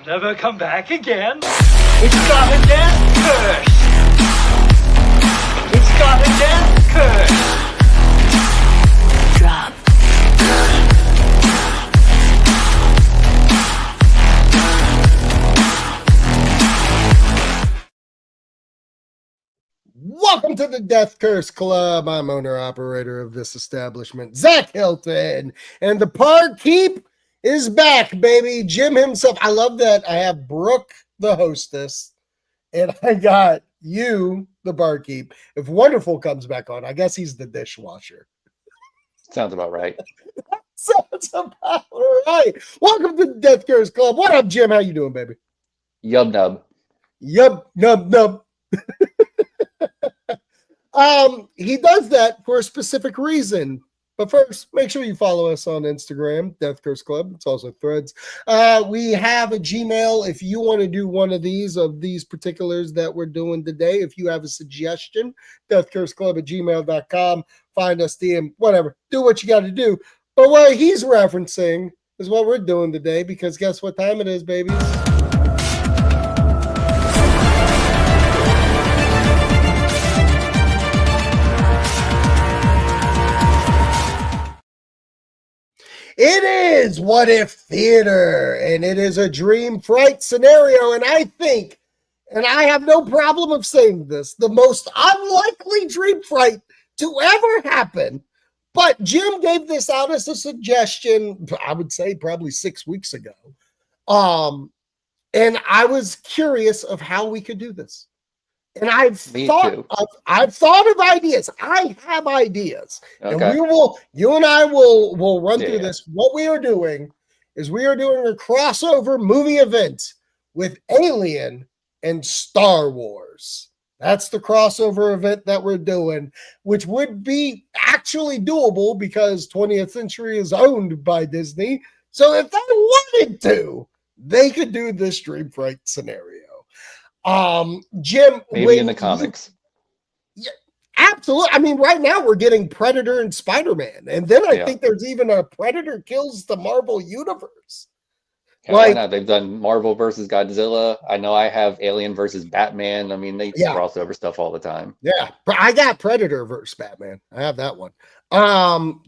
never come back again. It's got a death curse. It's got a death curse. Drop. Welcome to the Death Curse Club. I'm owner-operator of this establishment, Zach Hilton, and the barkeep is back, baby. Jim himself. I love that I have Brooke, the hostess, and I got you, the barkeep. If Wonderful comes back on, I guess he's the dishwasher. Sounds about right. Sounds about right. Welcome to the Death Curse Club. What up, Jim? How you doing, baby? Yub nub. Yup, nub, nub. He does that for a specific reason. But first, make sure you follow us on Instagram, Death Curse Club. It's also Threads. We have a Gmail. If you want to do one of these particulars that we're doing today, if you have a suggestion, deathcurseclub@gmail.com. Find us, DM, whatever. Do what you got to do. But what he's referencing is what we're doing today, because guess what time it is, babies? It is What If Theater, and it is a dream fright scenario. And I think, and I have no problem of saying this, the most unlikely dream fright to ever happen. But Jim gave this out as a suggestion, I would say probably 6 weeks ago. And I was curious of how we could do this. And I've thought of ideas. I have ideas. Okay. And you and I will run through this. What we are doing is we are doing a crossover movie event with Alien and Star Wars. That's the crossover event that we're doing, which would be actually doable because 20th Century is owned by Disney. So if they wanted to, they could do this Dream Fright scenario. Jim, maybe in the comics. Yeah, absolutely. I mean, right now we're getting Predator and Spider-Man, and then I think there's even a Predator kills the Marvel universe. Yeah, like, why not? They've done Marvel versus Godzilla. I know I have Alien versus Batman. I mean, they cross over stuff all the time. Yeah, I got Predator versus Batman. I have that one.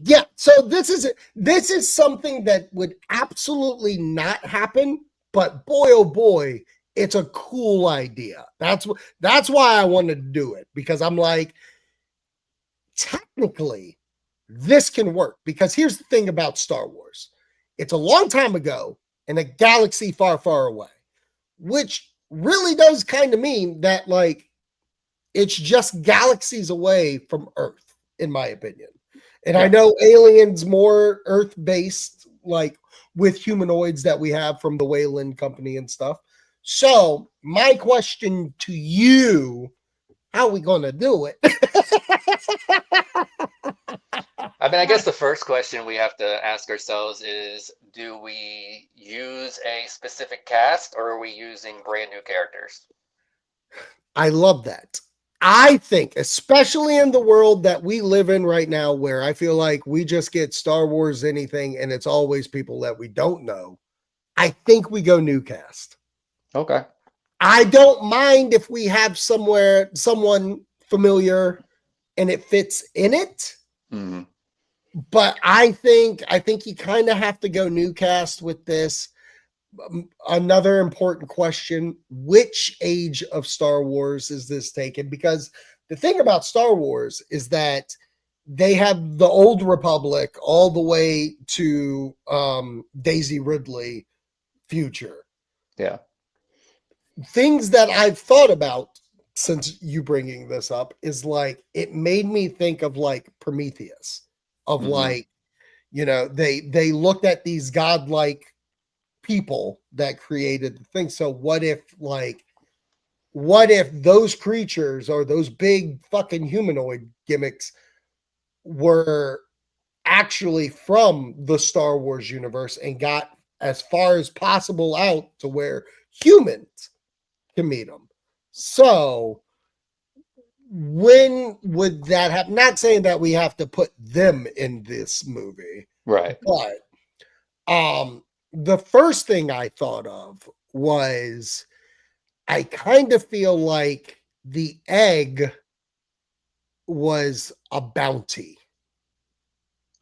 Yeah. So this is something that would absolutely not happen, but boy, oh boy. It's a cool idea. That's why I wanted to do it, because I'm like, technically, this can work. Because here's the thing about Star Wars. It's a long time ago in a galaxy far, far away, which really does kind of mean that, like, it's just galaxies away from Earth, in my opinion. And I know Alien's more Earth-based, like with humanoids that we have from the Wayland Company and stuff. So my question to you, how are we going to do it? I mean, I guess the first question we have to ask ourselves is, do we use a specific cast, or are we using brand new characters? I love that. I think, especially in the world that we live in right now, where I feel like we just get Star Wars anything and it's always people that we don't know, I think we go new cast. Okay. I don't mind if we have someone familiar and it fits in it. Mm-hmm. But I think you kind of have to go new cast with this. Another important question, which age of Star Wars is this taken? Because the thing about Star Wars is that they have the old Republic all the way to Daisy Ridley future. Yeah. Things that I've thought about since you bringing this up is like, it made me think of like Prometheus, of like, you know, they looked at these godlike people that created the thing. So what if those creatures or those big fucking humanoid gimmicks were actually from the Star Wars universe and got as far as possible out to where humans can meet them? So when would that happen? Not saying that we have to put them in this movie, right? But the first thing I thought of was I kind of feel like the egg was a bounty.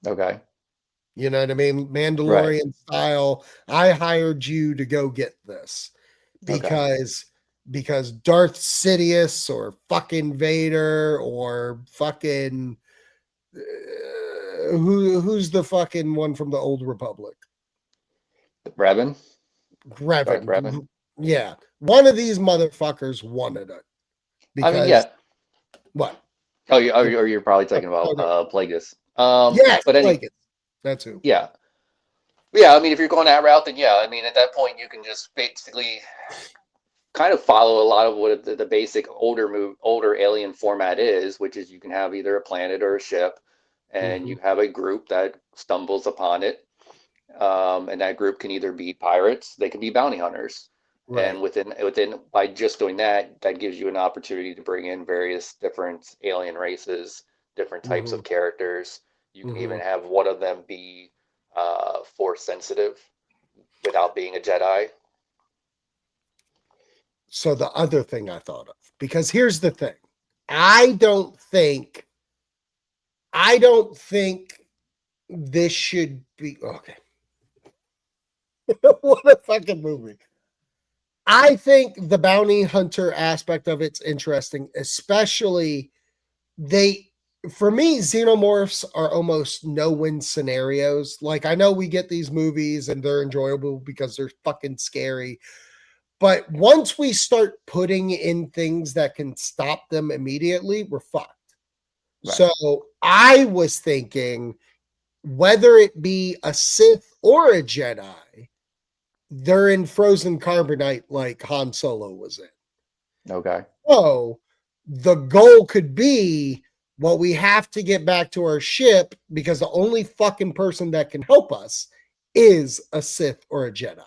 Okay. You know what I mean? Mandalorian style. I hired you to go get this because Darth Sidious or fucking Vader or fucking who's the fucking one from the Old Republic? Revan. Revan. Yeah. One of these motherfuckers wanted it. Because, I mean, yeah. What? Oh, you're probably talking about Plagueis. Yes, but Plagueis. That's who. Yeah. Yeah, I mean, if you're going that route, then yeah, I mean, at that point, you can just basically kind of follow a lot of what the basic older alien format is, which is you can have either a planet or a ship, and you have a group that stumbles upon it, and that group can either be pirates, they can be bounty hunters, and within by just doing that, that gives you an opportunity to bring in various different alien races, different types of characters. You can even have one of them be force sensitive without being a Jedi. So the other thing I thought of, because here's the thing, I don't think this should be okay. What a fucking movie. I think the bounty hunter aspect of it's interesting, especially for me, xenomorphs are almost no-win scenarios. Like, I know we get these movies and they're enjoyable because they're fucking scary. But once we start putting in things that can stop them immediately, we're fucked. Right. So I was thinking, whether it be a Sith or a Jedi, they're in frozen carbonite like Han Solo was in. Okay. So the goal could be, well, we have to get back to our ship because the only fucking person that can help us is a Sith or a Jedi.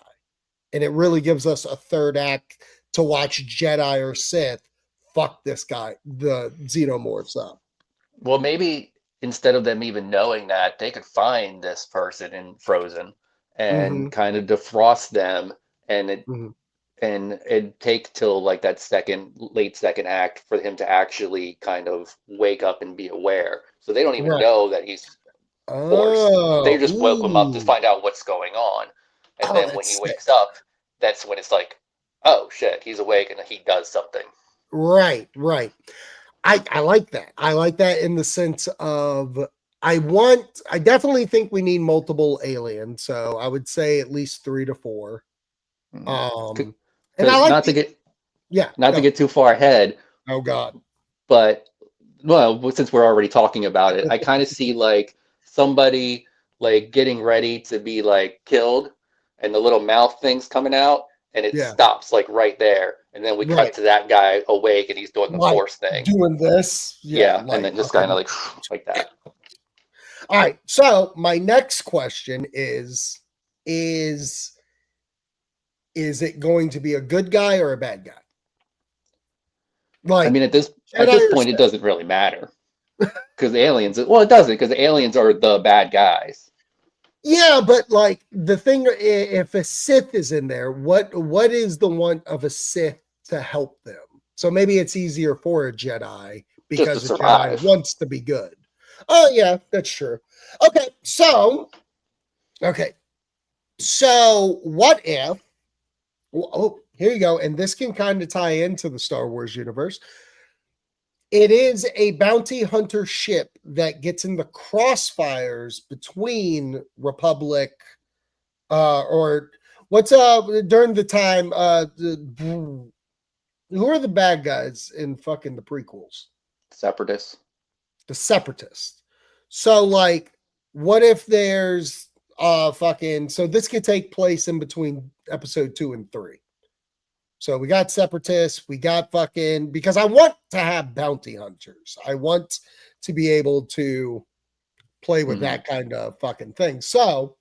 And it really gives us a third act to watch Jedi or Sith fuck this guy, the xenomorphs up. Well, maybe instead of them even knowing that, they could find this person in Frozen and kind of defrost them, and it'd take till like that late second act for him to actually kind of wake up and be aware. So they don't even know that he's forced. They just woke him up to find out what's going on. And then when he wakes up, that's when it's like, oh shit, he's awake and he does something. Right. I like that. I like that in the sense of I definitely think we need multiple aliens. So I would say at least 3 to 4. And I like not to get too far ahead. Oh God. But well, since we're already talking about it, I kind of see like somebody like getting ready to be like killed, and the little mouth thing's coming out, and it stops like right there, and then we cut to that guy awake, and he's doing the force thing, doing this, and then just kind of like that. All right. So my next question is it going to be a good guy or a bad guy? Like, I mean, at this point, it doesn't really matter because aliens. Well, it doesn't, because aliens are the bad guys. Yeah, but like the thing, if a Sith is in there, what is the want of a Sith to help them? So maybe it's easier for a Jedi because a Jedi wants to be good. Oh yeah, that's true. Okay, so what if? Oh, here you go, and this can kind of tie into the Star Wars universe. It is a bounty hunter ship that gets in the crossfires between Republic, or what's during the time. Who are the bad guys in fucking the prequels? Separatists. The Separatists. So, like, what if there's so this could take place in between episode 2 and 3. So we got Separatists, we got because I want to have bounty hunters. I want to be able to play with that kind of fucking thing. So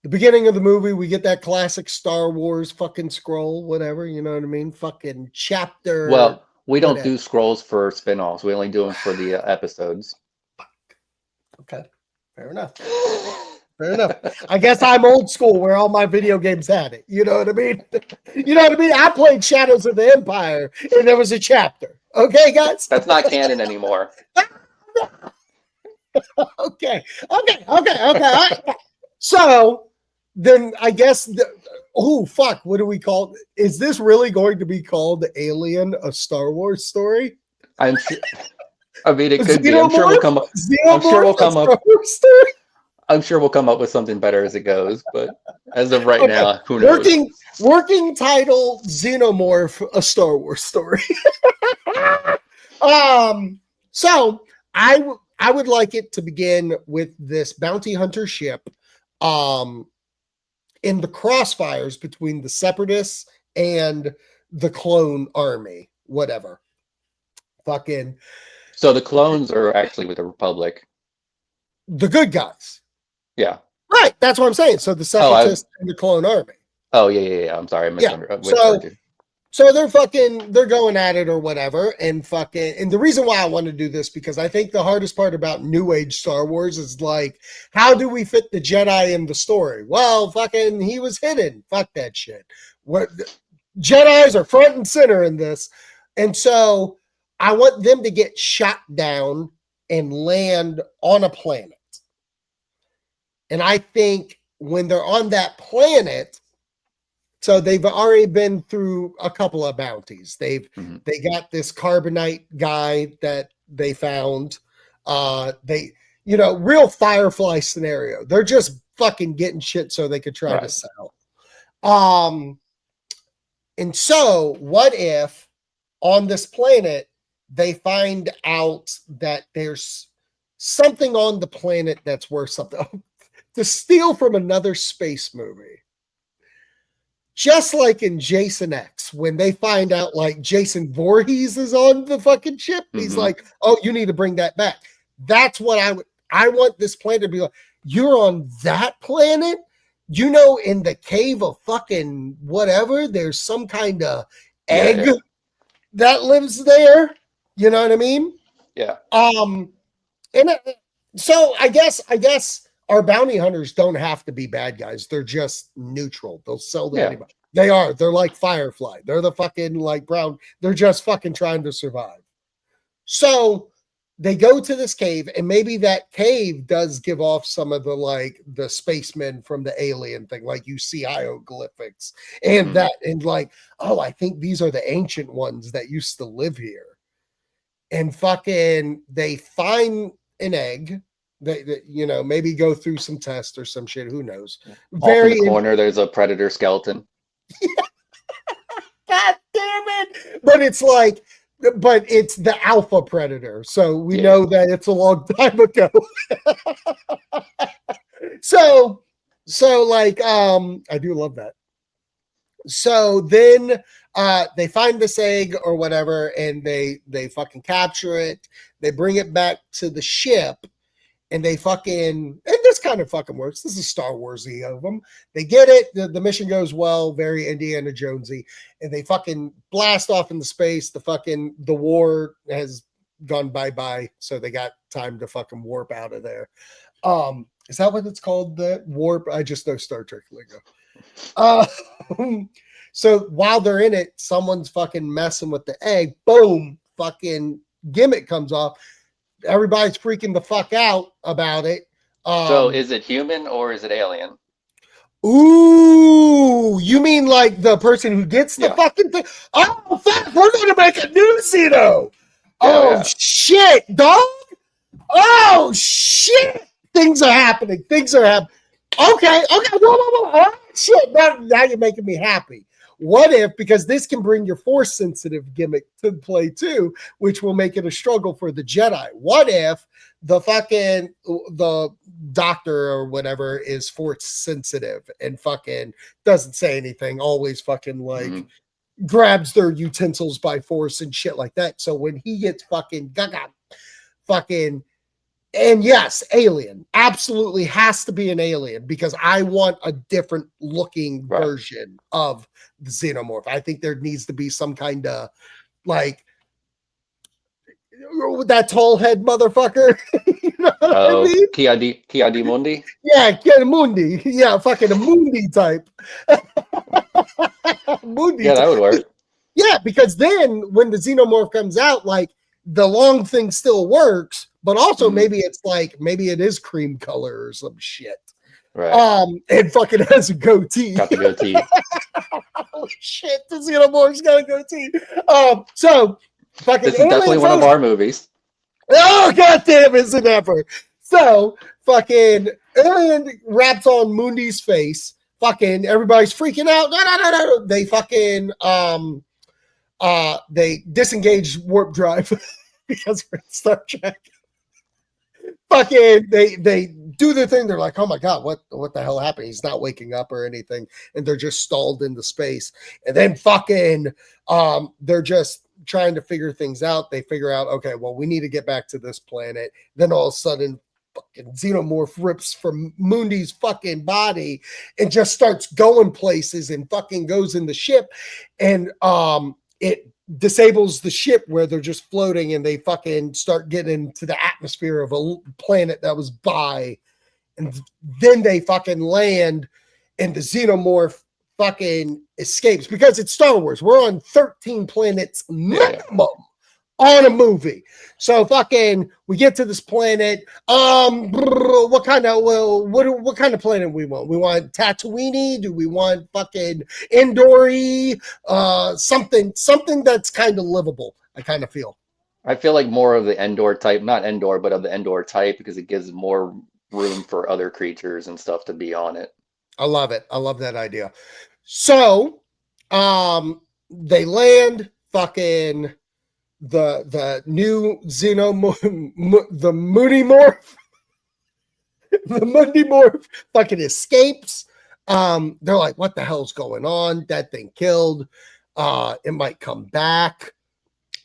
the beginning of the movie, we get that classic Star Wars fucking scroll, whatever, you know what I mean? Fucking chapter. Well, we don't do scrolls for spin-offs. We only do them for the episodes. Okay. Fair enough. Fair enough. I guess I'm old school where all my video games had it. You know what I mean? You know what I mean? I played Shadows of the Empire and there was a chapter. Okay, guys? That's not canon anymore. Okay. So then I guess fuck, what do we call it? Is this really going to be called Alien, a Star Wars story? I mean, it could be. I'm sure we'll come up. I'm sure we'll come up with something better as it goes. But as of right now, who knows? Working title: Xenomorph, a Star Wars story. So I would like it to begin with this bounty hunter ship, in the crossfires between the Separatists and the clone army, whatever. Fucking. So the clones are actually with the Republic. The good guys. Yeah. Right. That's what I'm saying. So the Separatists and the clone army. Oh, yeah. I'm sorry. So they're going at it or whatever. And the reason why I want to do this, because I think the hardest part about New Age Star Wars is like, how do we fit the Jedi in the story? Well, he was hidden. Fuck that shit. Jedis are front and center in this. And so I want them to get shot down and land on a planet. And I think when they're on that planet, so they've already been through a couple of bounties. They got this carbonite guy that they found. Real Firefly scenario. They're just fucking getting shit so they could try to sell. And so what if on this planet they find out that there's something on the planet that's worth something? To steal from another space movie. Just like in Jason X, when they find out like Jason Voorhees is on the fucking ship, he's like, oh, you need to bring that back. That's what I want this planet to be like. You're on that planet? You know, in the cave of fucking whatever, there's some kind of egg that lives there. You know what I mean? Yeah. So I guess our bounty hunters don't have to be bad guys. They're just neutral. They'll sell to anybody. They're like Firefly. They're the fucking like brown. They're just fucking trying to survive. So they go to this cave, and maybe that cave does give off some of the spacemen from the Alien thing, like you see hieroglyphics and that, and like, oh, I think these are the ancient ones that used to live here. And fucking they find an egg. They maybe go through some tests or some shit. Who knows? Off in the corner, there's a predator skeleton. God damn it! But it's the alpha predator, so we know that it's a long time ago. so I do love that. So then they find this egg or whatever, and they fucking capture it. They bring it back to the ship. And they and this kind of fucking works. This is Star Wars-y of them. They get it. The mission goes well, very Indiana Jonesy. And they fucking blast off into space. The war has gone bye-bye. So they got time to fucking warp out of there. Is that what it's called? The warp? I just know Star Trek lingo. So while they're in it, someone's fucking messing with the egg. Boom. Fucking gimmick comes off. Everybody's freaking the fuck out about it. So is it human or is it alien? Ooh, you mean like the person who gets the fucking thing? Oh, fuck, we're going to make a new Xeno. Shit, dog. Oh, shit. Things are happening. Okay. Whoa. Shit, now you're making me happy. What if, because this can bring your force sensitive gimmick to play too, which will make it a struggle for the Jedi. What if the doctor or whatever is force sensitive and fucking doesn't say anything, always fucking grabs their utensils by force and shit like that. So when he gets and yes, alien absolutely has to be an alien, because I want a different looking version of the Xenomorph. I think there needs to be some kind of like that tall head motherfucker. You know what I mean? Kia di Mundi? Yeah, Mundi. Yeah, fucking a Mundi type. Mundi Yeah, that would work. Yeah, because then when the xenomorph comes out, like the long thing still works, but also maybe it is cream color or some shit. Right. And fucking has a goatee. Got the goatee. Holy shit, the xenomorph's got a goatee. So fucking this is definitely one of our movies. Oh goddamn, is it ever? So fucking alien raps on Mundi's face. Fucking everybody's freaking out. No. They fucking they disengage warp drive because we're in Star Trek. Fucking they do their thing. They're like, oh my god, what the hell happened? He's not waking up or anything, and they're just stalled into space. And then fucking they're just trying to figure things out. They figure out, okay, well, we need to get back to this planet. Then all of a sudden, fucking xenomorph rips from Mundi's fucking body and just starts going places and fucking goes in the ship, and it disables the ship where they're just floating, and they fucking start getting to the atmosphere of a planet that was by, and then they fucking land, and the xenomorph fucking escapes because it's Star Wars. We're on 13 planets minimum on a movie. So fucking we get to this planet. What kind of planet we want? We want Tatooine? Do we want fucking Endor-y? Something that's kind of livable, I kind of feel. I feel like more of the Endor type, not Endor, but of the Endor type, because it gives more room for other creatures and stuff to be on it. I love it. I love that idea. So they land, fucking the new the Moody Morph, the Mundi Morph fucking escapes. They're like, what the hell's going on? That thing killed. It might come back.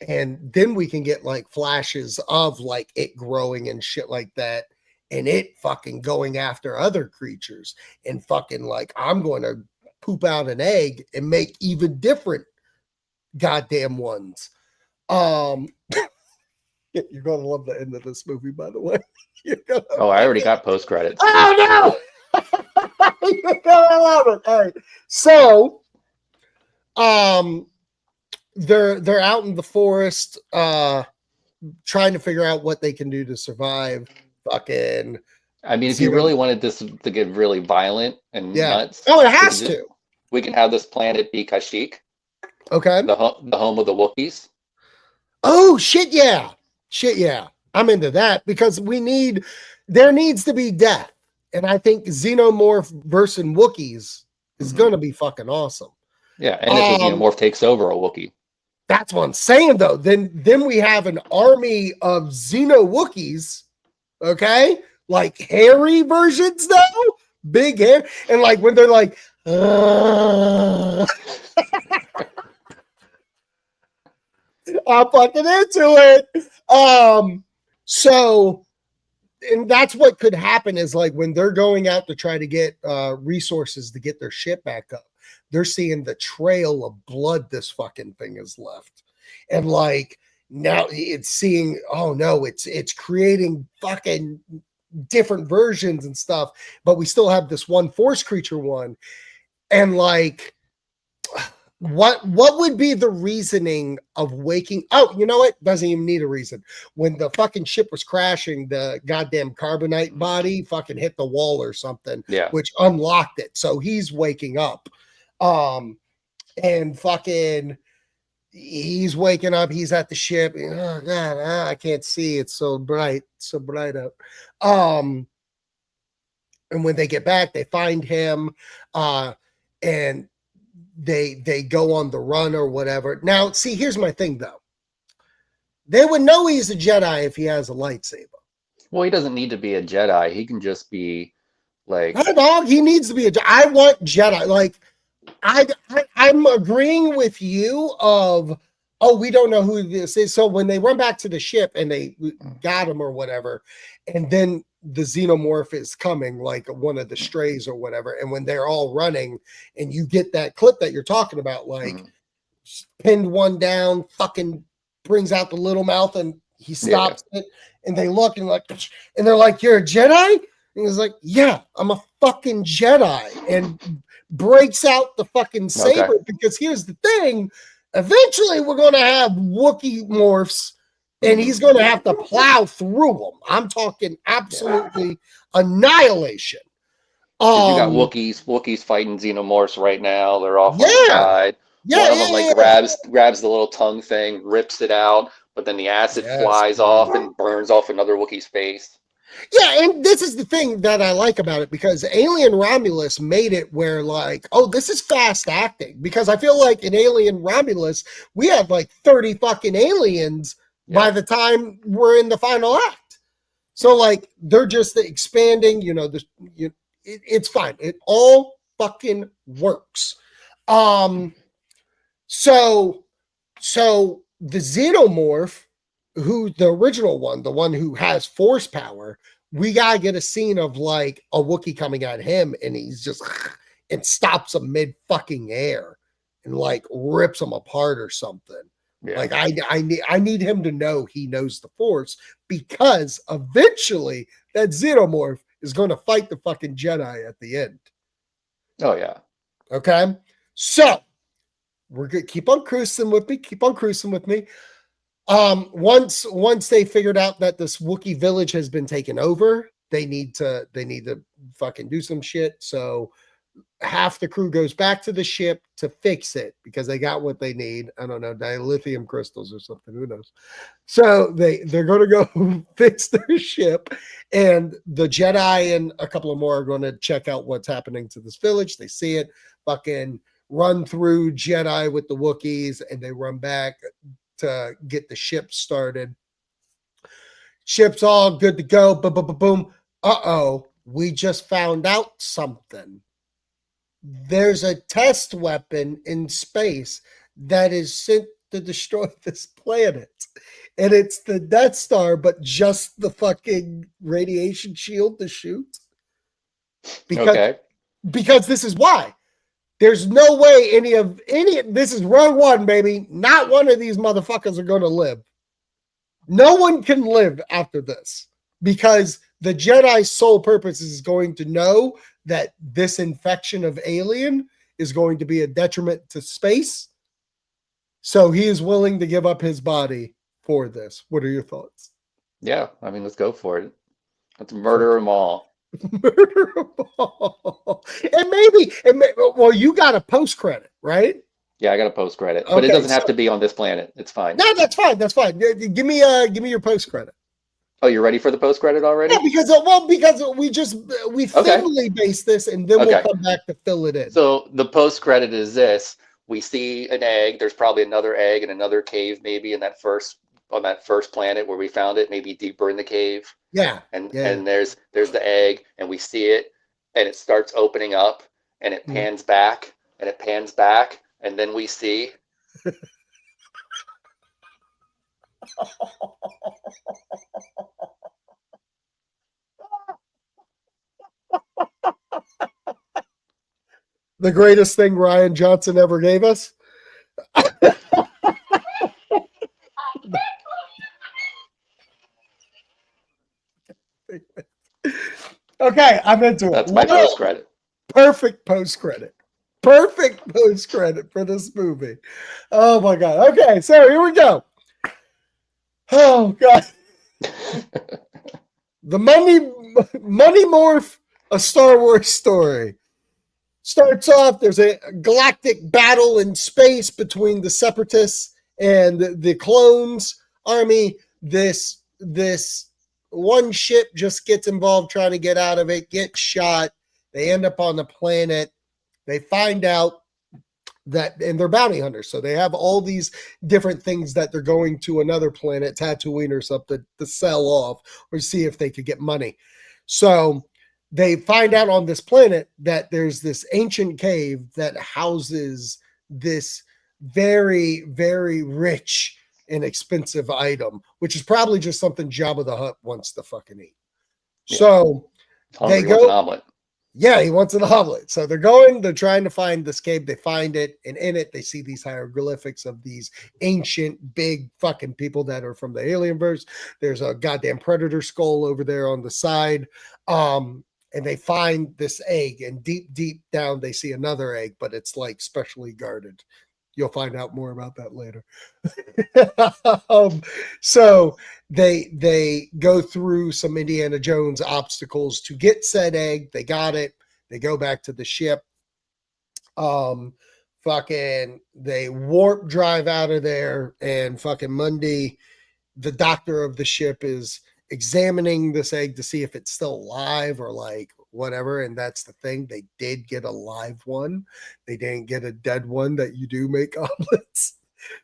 And then we can get like flashes of like it growing and shit like that. And it fucking going after other creatures and fucking like, I'm going to poop out an egg and make even different goddamn ones. You're going to love the end of this movie, by the way. Oh, I already got post credits. Oh, no! You're going to love it. All right. So, they're out in the forest, trying to figure out what they can do to survive. Fucking. I mean, if you really wanted this to get really violent and nuts, oh, it has to. We can have this planet be Kashyyyk. Okay. The home of the Wookiees. Oh shit! Yeah, I'm into that because there needs to be death, and I think Xenomorph versus Wookiees is gonna be fucking awesome. Yeah, and if the Xenomorph takes over a Wookiee. That's what I'm saying, though. Then we have an army of Xeno-Wookiees. Okay, like hairy versions though, big hair, and like when they're like, I'm fucking into it. So, and that's what could happen is like when they're going out to try to get resources to get their ship back up, they're seeing the trail of blood this fucking thing has left, and like. Now it's seeing, oh no, it's creating fucking different versions and stuff, but we still have this one force creature one. And like, what would be the reasoning of waking? Oh, you know what? Doesn't even need a reason. When the fucking ship was crashing, the goddamn carbonite body fucking hit the wall or something, which unlocked it. So he's waking up. And fucking he's waking up, he's at the ship. Oh god, I can't see, it's so bright out. And when they get back, they find him, and they go on the run or whatever. Now, see, here's my thing though. They would know he's a Jedi if he has a lightsaber. Well, he doesn't need to be a Jedi. He can just be like, no, he needs to be a Jedi. I want Jedi. Like, I'm agreeing with you of, oh, we don't know who this is. So when they run back to the ship and they got him or whatever, and then the xenomorph is coming, like one of the strays or whatever, and when they're all running and you get that clip that you're talking about, like pinned one down, fucking brings out the little mouth and He stops it, and they look and they're like, "You're a Jedi?" And he's like, "Yeah, I'm a fucking Jedi," and breaks out the fucking saber because here's the thing: eventually, we're gonna have Wookiee morphs, and he's gonna have to plow through them. I'm talking absolutely annihilation. You got Wookiees fighting Xenomorphs right now. They're off on the side. One of them grabs the little tongue thing, rips it out, but then the acid flies off and burns off another Wookiee's face. Yeah, and this is the thing that I like about it, because Alien Romulus made it where, like, oh, this is fast acting. Because I feel like in Alien Romulus, we had like 30 fucking aliens by the time we're in the final act. So, like, they're just expanding, it's fine. It all fucking works. So the Xenomorph, who the original one, the one who has force power, we gotta get a scene of like a Wookiee coming at him, and he's just and stops him mid fucking air and like rips him apart or something. Yeah. Like I need him to know he knows the force, because eventually that Xenomorph is going to fight the fucking Jedi at the end. Oh yeah. Okay. So we're good. Keep on cruising with me. Once they figured out that this Wookiee village has been taken over, they need to fucking do some shit. So half the crew goes back to the ship to fix it because they got what they need. I don't know, dilithium crystals or something. Who knows? So they're going to go fix their ship, and the Jedi and a couple of more are going to check out what's happening to this village. They see it, fucking run through Jedi with the Wookiees, and they run back to get the ship started. Ship's all good to go. Boom, boom, boom, boom. Uh-oh, we just found out something. There's a test weapon in space that is sent to destroy this planet. And it's the Death Star, but just the fucking radiation shield to shoot. Because this is why. There's no way any this is Rogue One, baby. Not one of these motherfuckers are going to live. No one can live after this, because the Jedi's sole purpose is going to know that this infection of alien is going to be a detriment to space. So he is willing to give up his body for this. What are your thoughts? Yeah, I mean, let's go for it. Let's murder them all. Murder them all. Well, you got a post credit, right? Yeah, I got a post credit, but it doesn't have to be on this planet. It's fine. No, that's fine. That's fine. Give me your post credit. Oh, you're ready for the post credit already? Yeah, because we thinly base this, and then we'll come back to fill it in. So the post credit is this: we see an egg. There's probably another egg in another cave, maybe on that first planet where we found it, maybe deeper in the cave. Yeah. And there's the egg, and we see it, and it starts opening up, and it pans back, and it pans back, and then we see. The greatest thing Rian Johnson ever gave us. Okay, I'm into it. That's my post credit. Perfect post credit. Perfect post credit for this movie. Oh my God. Okay, so here we go. Oh God. The Money Morph, a Star Wars story. Starts off, there's a galactic battle in space between the Separatists and the clones army. This one ship just gets involved trying to get out of it, gets shot. They end up on the planet. They find out that, and they're bounty hunters, so they have all these different things that they're going to another planet, Tatooine or something, to sell off or see if they could get money. So they find out on this planet that there's this ancient cave that houses this very, very rich and expensive item, which is probably just something Jabba the Hutt wants to fucking eat. Yeah. So they go. An omelet. Yeah, he wants an omelet. So they're trying to find this cave. They find it, and in it, they see these hieroglyphics of these ancient, big fucking people that are from the alien verse. There's a goddamn predator skull over there on the side. And they find this egg, and deep, deep down, they see another egg, but it's like specially guarded. You'll find out more about that later. So they go through some Indiana Jones obstacles to get said egg. They got it. They go back to the ship. Fucking they warp drive out of there, and fucking Monday, the doctor of the ship, is examining this egg to see if it's still alive or like whatever. And that's the thing. They did get a live one. They didn't get a dead one that you do make omelets.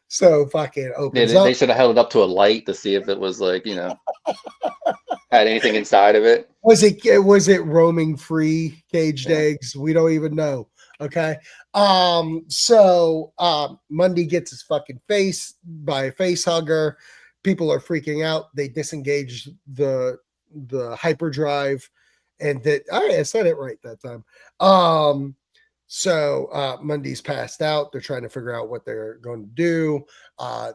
So fucking opens up. They should have held it up to a light to see if it was like, had anything inside of it. Was it roaming free caged eggs? We don't even know. Okay. So Monday gets his fucking face by a face hugger. People are freaking out. They disengage the hyperdrive, and that I said it right that time. So Monday's passed out. They're trying to figure out what they're going to do.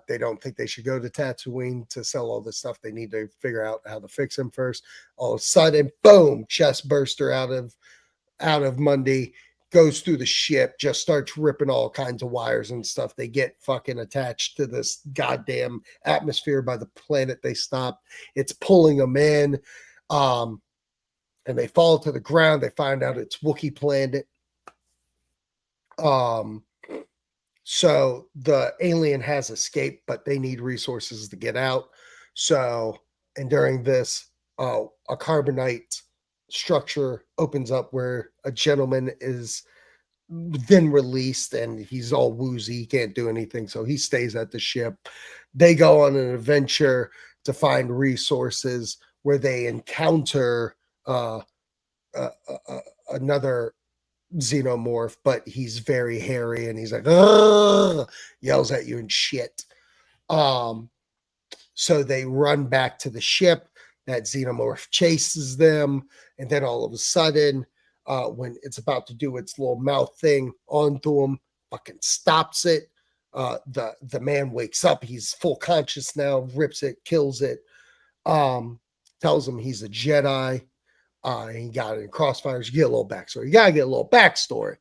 They don't think they should go to Tatooine to sell all this stuff. They need to figure out how to fix him first. All of a sudden, boom, chest burster out of Monday. Goes through the ship, just starts ripping all kinds of wires and stuff. They get fucking attached to this goddamn atmosphere by the planet they stopped. It's pulling them in, and they fall to the ground. They find out it's Wookiee planet. So the alien has escaped, but they need resources to get out. So, and during this, a carbonite structure opens up where a gentleman is then released, and he's all woozy. He can't do anything, so he stays at the ship. They go on an adventure to find resources where they encounter another xenomorph, but he's very hairy, and he's like, ugh, yells at you and shit. So they run back to the ship. That xenomorph chases them, and then all of a sudden, when it's about to do its little mouth thing onto him, fucking stops it. The man wakes up. He's full conscious now, rips it, kills it, tells him he's a Jedi. He got it in crossfires. You get a little backstory. You gotta get a little backstory.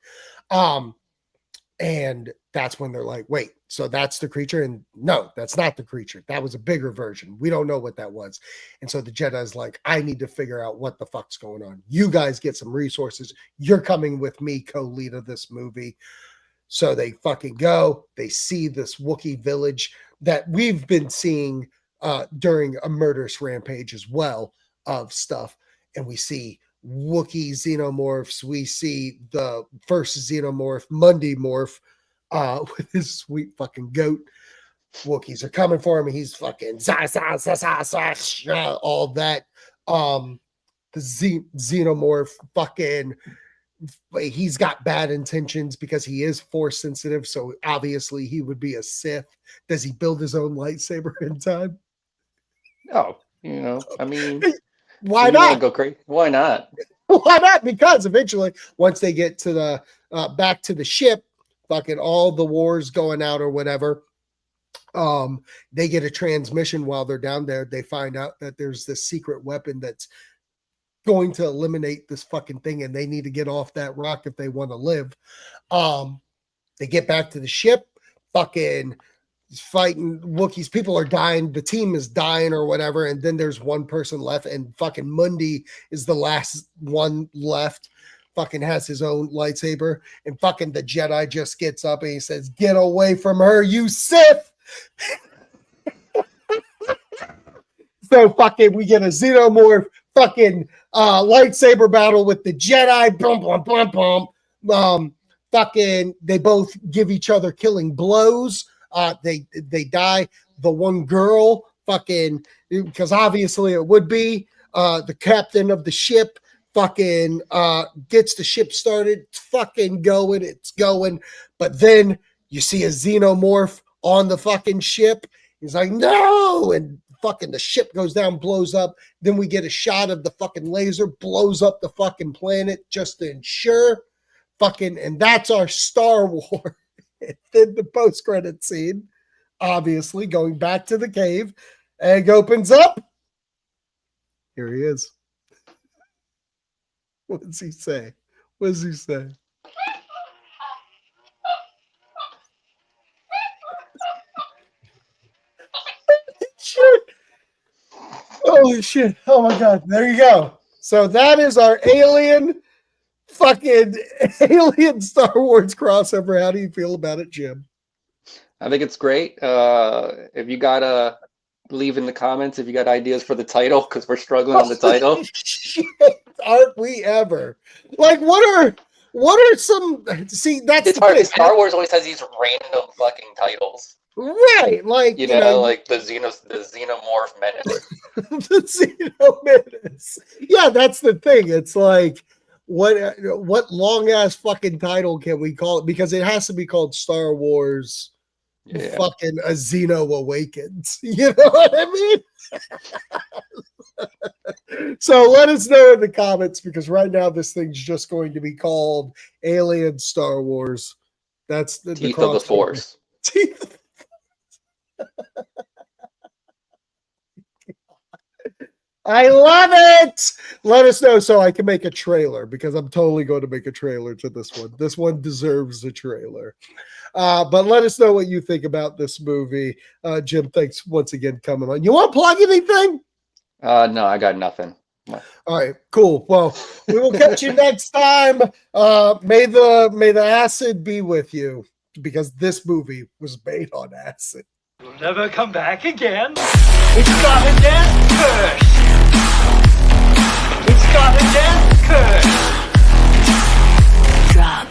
And that's when they're like, wait, so that's the creature? And no, that's not the creature. That was a bigger version. We don't know what that was. And so the Jedi's like, I need to figure out what the fuck's going on. You guys get some resources. You're coming with me, co-lead of this movie. So they fucking go. They see this Wookiee village that we've been seeing during a murderous rampage as well of stuff. And we see Wookiee xenomorphs. We see the first xenomorph, Monday morph, with his sweet fucking goat. Wookiees are coming for him, and he's fucking all that. The xenomorph fucking, he's got bad intentions because he is force sensitive, so obviously he would be a Sith. Does he build his own lightsaber in time? No, I mean, why not? Go crazy? Why not? Why not? Because eventually, once they get to the back to the ship, fucking all the wars going out or whatever, they get a transmission while they're down there. They find out that there's this secret weapon that's going to eliminate this fucking thing, and they need to get off that rock if they want to live. They get back to the ship, fucking fighting Wookiees. People are dying. The team is dying or whatever. And then there's one person left, and fucking Monday is the last one left. Fucking has his own lightsaber, and fucking the Jedi just gets up and he says, "Get away from her, you Sith!" So fucking we get a xenomorph fucking lightsaber battle with the Jedi. Boom, boom, boom, boom. Fucking they both give each other killing blows. They die. The one girl fucking, because obviously it would be the captain of the ship, fucking gets the ship started. It's fucking going. It's going. But then you see a xenomorph on the fucking ship. He's like, no, and fucking the ship goes down, blows up. Then we get a shot of the fucking laser blows up the fucking planet just to ensure fucking, and that's our Star Wars. Then the post-credit scene, obviously going back to the cave, egg opens up. Here he is. What does he say? What does he say? Shit. Holy shit. Oh my God. There you go. So that is our alien Star Wars crossover. How do you feel about it, Jim? I think it's great. If you got leave in the comments if you got ideas for the title, because we're struggling on the title. Shit, aren't we ever? Like, what are some? See, that's it's hard. Star Wars always has these random fucking titles. Right, like you know, like the Xenomorph Menace. The Xenomorph. Yeah, that's the thing. It's like, what long ass fucking title can we call it? Because it has to be called Star Wars. Yeah. Fucking a Xeno Awakens. You know what I mean? So let us know in the comments, because right now this thing's just going to be called Alien Star Wars. That's the Teeth of the Force. Teeth. I love it. Let us know so I can make a trailer, because I'm totally going to make a trailer to this one. This one deserves a trailer. But let us know what you think about this movie. Jim, thanks once again coming on. You want to plug anything? No, I got nothing. No. All right, cool. Well, we will catch you next time. May the acid be with you, because this movie was made on acid. We'll never come back again. It's got a death curse. It's got a death curse. Drop.